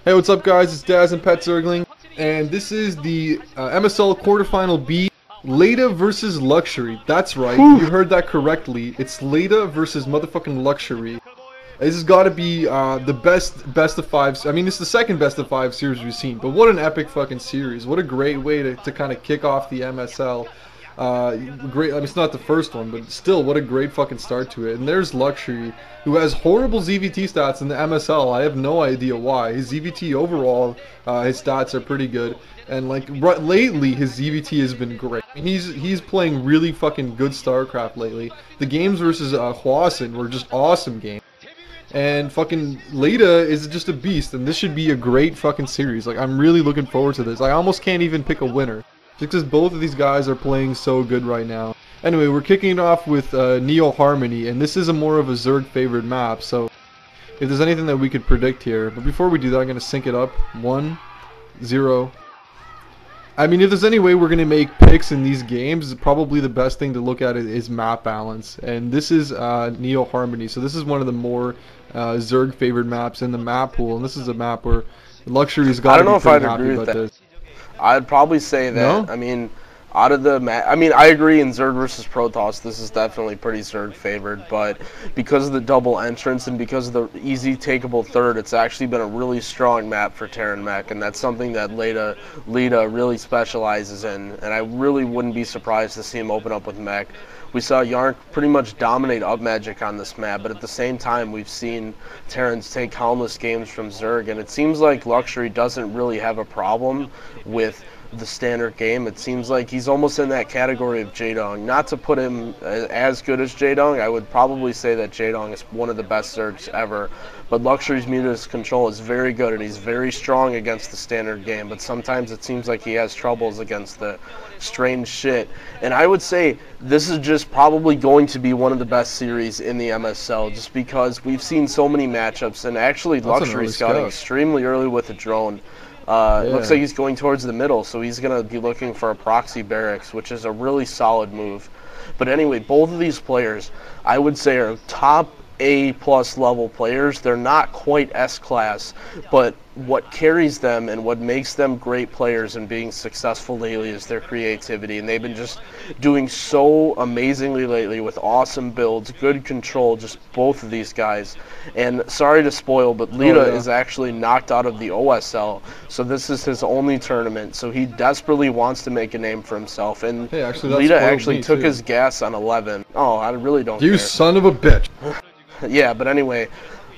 Hey, what's up guys, it's Daz and Petzergling, and this is the MSL quarterfinal B, Leta versus Luxury. That's right, you heard that correctly. It's Leta versus motherfucking Luxury. This has got to be the best of five. I mean, it's the second best of five series we've seen, but what an epic fucking series. What a great way to kind of kick off the MSL. Great. I mean, it's not the first one, but still, what a great fucking start to it. And there's Luxury, who has horrible ZVT stats in the MSL. I have no idea why. His ZVT overall, his stats are pretty good, and like lately, his ZVT has been great. I mean, he's playing really fucking good StarCraft lately. The games versus Ro8 were just awesome games. And fucking Leta is just a beast, and this should be a great fucking series. Like, I'm really looking forward to this. I almost can't even pick a winner, just because both of these guys are playing so good right now. Anyway, we're kicking it off with Neo Harmony, and this is a more of a Zerg favored map, so if there's anything that we could predict here. But before we do that, I'm going to sync it up. 1, 0. I mean, if there's any way we're going to make picks in these games, probably the best thing to look at is map balance. And this is Neo Harmony, so this is one of the more Zerg favored maps in the map pool. And this is a map where Luxury's got to be pretty happy about this. I'd probably say that, no? I mean, out of the I agree in Zerg versus Protoss, this is definitely pretty Zerg favored, but because of the double entrance and because of the easy takeable third, it's actually been a really strong map for Terran mech, and that's something that Leta really specializes in, and I really wouldn't be surprised to see him open up with mech. We saw Yarn pretty much dominate up magic on this map, but at the same time we've seen Terrans take countless games from Zerg, and it seems like Luxury doesn't really have a problem with the standard game. It seems like he's almost in that category of Jaedong. Not to put him as good as Jaedong, I would probably say that Jaedong is one of the best Zergs ever, but Luxury's muted control is very good, and he's very strong against the standard game, but sometimes it seems like he has troubles against the strange shit. And I would say this is just probably going to be one of the best series in the MSL, just because we've seen so many matchups, and actually Luxury's scouting extremely early with a drone. It looks like he's going towards the middle, so he's going to be looking for a proxy barracks, which is a really solid move. But anyway, both of these players, I would say, are top A+ level players. They're not quite S-class, but what carries them and what makes them great players and being successful lately is their creativity, and they've been just doing so amazingly lately with awesome builds, good control, just both of these guys. And sorry to spoil, but Leta is actually knocked out of the OSL, so this is his only tournament, so he desperately wants to make a name for himself, and Leta actually took his gas on 11. Oh, I really don't care. You son of a bitch. Yeah, but anyway,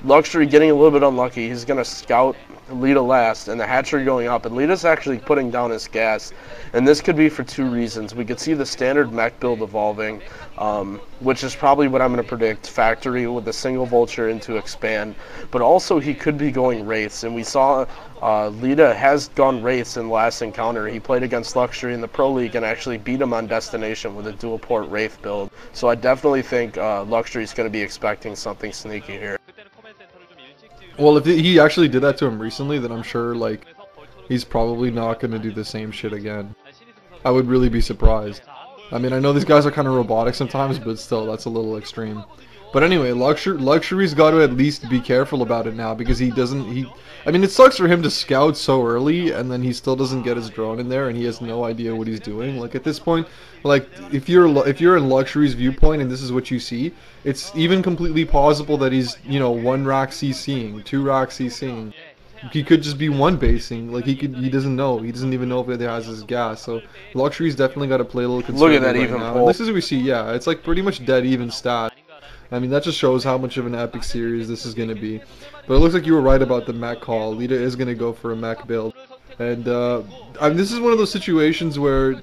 Luxury getting a little bit unlucky. He's going to scout Leta last, and the hatchery going up, and Leta's actually putting down his gas, and this could be for two reasons. We could see the standard mech build evolving, which is probably what I'm going to predict, factory with a single vulture into expand, but also he could be going wraiths, and we saw Leta has gone wraiths in the last encounter. He played against Luxury in the Pro League and actually beat him on destination with a dual port wraith build, so I definitely think Luxury's going to be expecting something sneaky here. Well, if he actually did that to him recently, then I'm sure, like, he's probably not going to do the same shit again. I would really be surprised. I mean, I know these guys are kind of robotic sometimes, but still, that's a little extreme. But anyway, Luxury's got to at least be careful about it now, because I mean, it sucks for him to scout so early, and then he still doesn't get his drone in there, and he has no idea what he's doing. Like, at this point, like, if you're in Luxury's viewpoint and this is what you see, it's even completely possible that he's, you know, 1 rack CCing, 2 rack CCing. He could just be 1 basing. Like, he doesn't know. He doesn't even know if he has his gas. So Luxury's definitely got to play a little conservative. Look at that right even now. pull. This is what we see. Yeah, it's like pretty much dead even stat. I mean, that just shows how much of an epic series this is going to be. But it looks like you were right about the mech call. Leta is going to go for a mech build. And I mean, this is one of those situations where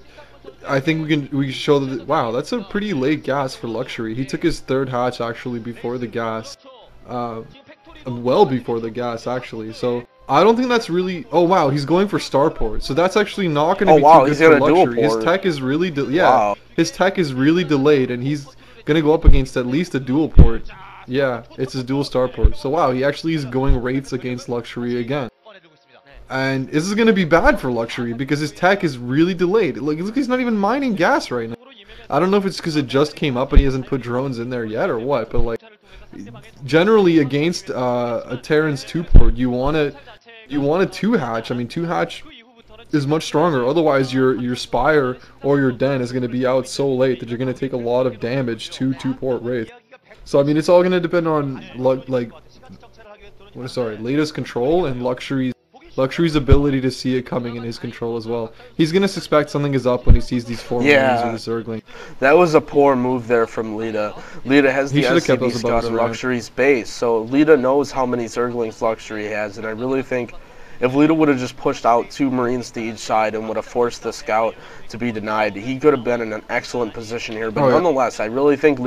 I think we can show that, wow, that's a pretty late gas for Luxury. He took his 3rd hatch actually before the gas. Well before the gas actually. So I don't think that's really, oh wow, he's going for starport. So that's actually not going to be too good for Luxury. His tech is really his tech is really delayed, and he's going to go up against at least a dual port. Yeah, it's his dual starport. So wow, he actually is going wraiths against Luxury again. And this is going to be bad for Luxury because his tech is really delayed. Like, look, he's not even mining gas right now. I don't know if it's because it just came up and he hasn't put drones in there yet or what, but like, generally against a Terran's 2-port, you want a 2-hatch. I mean, 2-hatch is much stronger. Otherwise, your Spire or your Den is going to be out so late that you're going to take a lot of damage to 2-port Wraith. So I mean, it's all going to depend on Leta's control and Luxury's ability to see it coming in his control as well. He's going to suspect something is up when he sees these 4 Marines or the Zergling. That was a poor move there from Leta. Leta has the SCV scout in Luxury's base, so Leta knows how many Zerglings Luxury has, and I really think if Leta would have just pushed out 2 Marines to each side and would have forced the scout to be denied, he could have been in an excellent position here. But nonetheless, I really think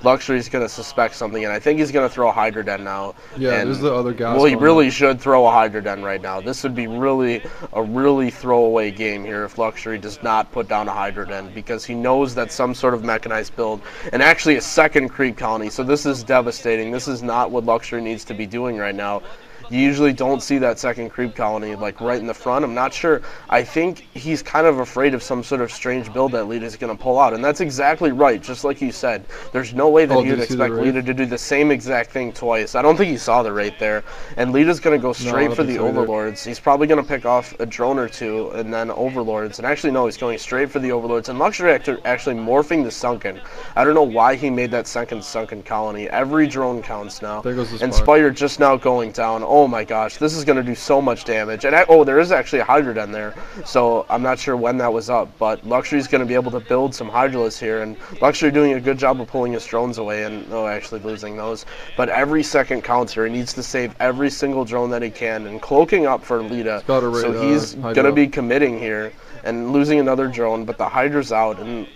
Luxury is going to suspect something, and I think he's going to throw a Hydra Den now. Yeah, and, there's the other guy. Well, he really should throw a Hydra Den right now. This would be a really throwaway game here if Luxury does not put down a Hydra Den, because he knows that some sort of mechanized build, and actually a second creep colony, so this is devastating. This is not what Luxury needs to be doing right now. You usually don't see that second creep colony like right in the front. I'm not sure. I think he's kind of afraid of some sort of strange build that Leta's going to pull out, and that's exactly right, just like you said. There's no way that he would expect Leta to do the same exact thing twice. I don't think he saw the Wraith there, and Leta's going to go straight for the Overlords. He's probably going to pick off a drone or 2 and then Overlords, and actually no, he's going straight for the Overlords, and Luxury actually morphing the Sunken. I don't know why he made that second Sunken colony. Every drone counts now, and Spire just now going down. Oh my gosh, this is going to do so much damage. And there is actually a Hydra Den there, so I'm not sure when that was up, but Luxury's going to be able to build some Hydralists here, and Luxury doing a good job of pulling his drones away and actually losing those. But every second counts here. He needs to save every single drone that he can, and cloaking up for Leta, so he's going to be committing here and losing another drone, but the Hydra's out, and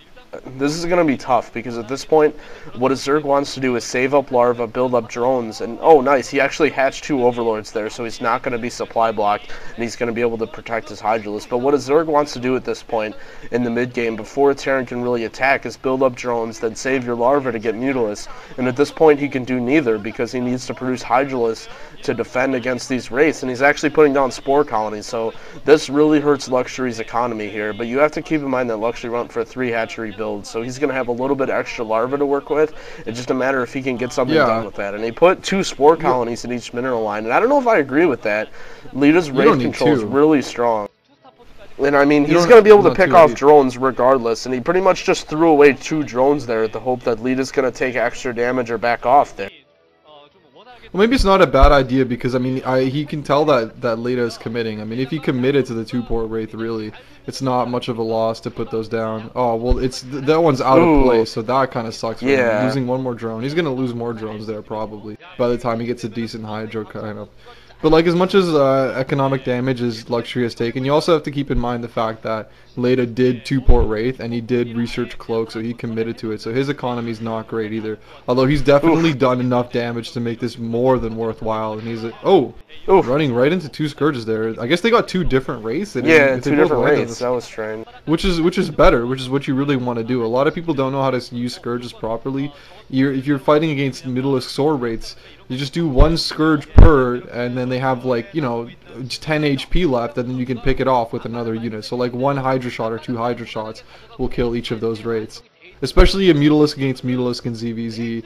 this is going to be tough, because at this point, what a Zerg wants to do is save up larva, build up drones, and oh nice, he actually hatched 2 Overlords there, so he's not going to be supply blocked, and he's going to be able to protect his Hydralisk. But what a Zerg wants to do at this point in the mid-game, before a Terran can really attack, is build up drones, then save your larva to get Mutalisk. And at this point, he can do neither, because he needs to produce Hydralisk to defend against these Wraiths, and he's actually putting down Spore colonies, so this really hurts Luxury's economy here. But you have to keep in mind that Luxury went for a 3-hatchery build, so he's going to have a little bit extra larva to work with. It's just a matter if he can get something done with that. And he put 2 Spore colonies in each mineral line, and I don't know if I agree with that. Leta's Wraith control is really strong. And I mean, he's going to be able to pick off drones regardless, and he pretty much just threw away 2 drones there at the hope that Leta's going to take extra damage or back off there. Well, maybe it's not a bad idea, because I mean, he can tell that Leta is committing. I mean, if he committed to the 2-port Wraith, really, it's not much of a loss to put those down. Oh well, that one's out of place, so that kind of sucks for him. Losing 1 more drone. He's gonna lose more drones there probably by the time he gets a decent Hydro kind of. But like, as much as economic damage as Luxury has taken, you also have to keep in mind the fact that Leta did 2-port Wraith, and he did research Cloak, so he committed to it. So his economy's not great either. Although he's definitely done enough damage to make this more than worthwhile. And he's running right into 2 Scourges there. I guess they got 2 different Wraiths. 2 different Wraiths. That was strange. Which is better. Which is what you really want to do. A lot of people don't know how to use Scourges properly. If you're fighting against Mutalisk Sword Wraiths, you just do 1 Scourge per, and then they have like 10 HP left, and then you can pick it off with another unit. So like 1 Hydra shot or 2 Hydra shots will kill each of those Wraiths. Especially a Mutalisk against Mutalisk and ZVZ.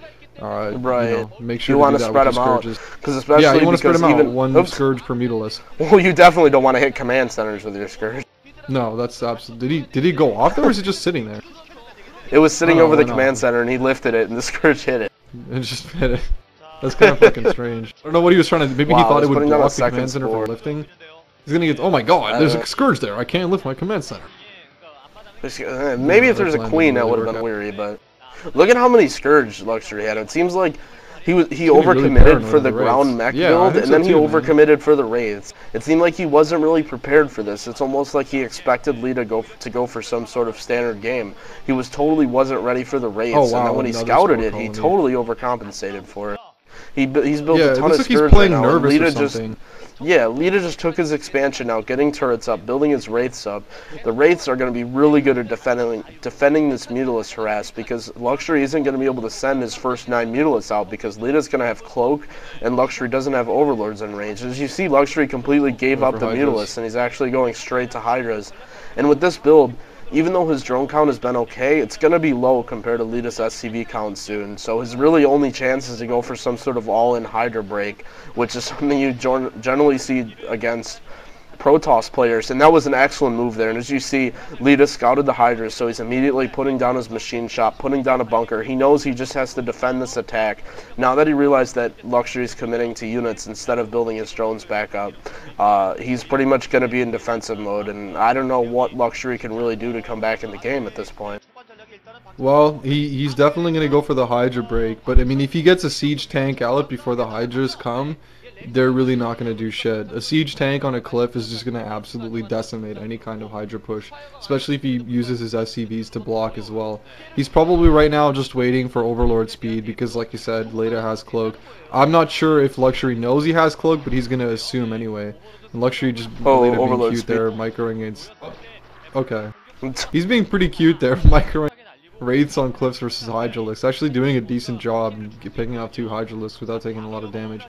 Make sure you want to spread them out, you want to spread them out. 1 Scourge per Mutalisk. Well, you definitely don't want to hit command centers with your Scourge. No, that's absolutely. Did he go off there, or is it just sitting there? It was sitting over the command center, and he lifted it, and the Scourge hit it. It just hit it. That's kind of fucking strange. I don't know what he was trying to. Maybe he thought it would block the command center from lifting. He's gonna get. Oh my god! There's a Scourge there. I can't lift my command center. Maybe if there's a queen, that would have been weary. But look at how many Scourge Luxury had. It seems like he overcommitted for the ground mech build, and then he overcommitted for the Wraiths. It seemed like he wasn't really prepared for this. It's almost like he expected Leta to go for some sort of standard game. He wasn't ready for the Wraiths, and then when he scouted it, he totally overcompensated for it. He's built a ton of Scourge right now, and Leta just took his expansion out, getting turrets up, building his Wraiths up. The Wraiths are going to be really good at defending this Mutalisk harass, because Luxury isn't going to be able to send his first 9 Mutalisks out, because Leta's going to have Cloak, and Luxury doesn't have Overlords in range. As you see, Luxury completely gave up the Mutalisks, and he's actually going straight to Hydras. And with this build, even though his drone count has been okay, it's going to be low compared to Leta's SCV count soon. So his really only chance is to go for some sort of all-in Hydra break, which is something you generally see against Protoss players, and that was an excellent move there. And as you see, Leta scouted the Hydra, so he's immediately putting down his machine shop, putting down a bunker. He knows he just has to defend this attack. Now that he realized that Luxury is committing to units instead of building his drones back up, he's pretty much going to be in defensive mode, and I don't know what Luxury can really do to come back in the game at this point. Well, he's definitely going to go for the Hydra break, but I mean, if he gets a siege tank out before the Hydras come, they're really not going to do shit. A siege tank on a cliff is just going to absolutely decimate any kind of Hydra push, especially if he uses his SCVs to block as well. He's probably right now just waiting for Overlord speed because, like you said, Leta has Cloak. I'm not sure if Luxury knows he has Cloak, but he's going to assume anyway. And Luxury just Leta being cute speed there, microing against... Okay. He's being pretty cute there, microing Wraiths on cliffs versus Hydralisks. Actually doing a decent job and picking off 2 Hydralisks without taking a lot of damage.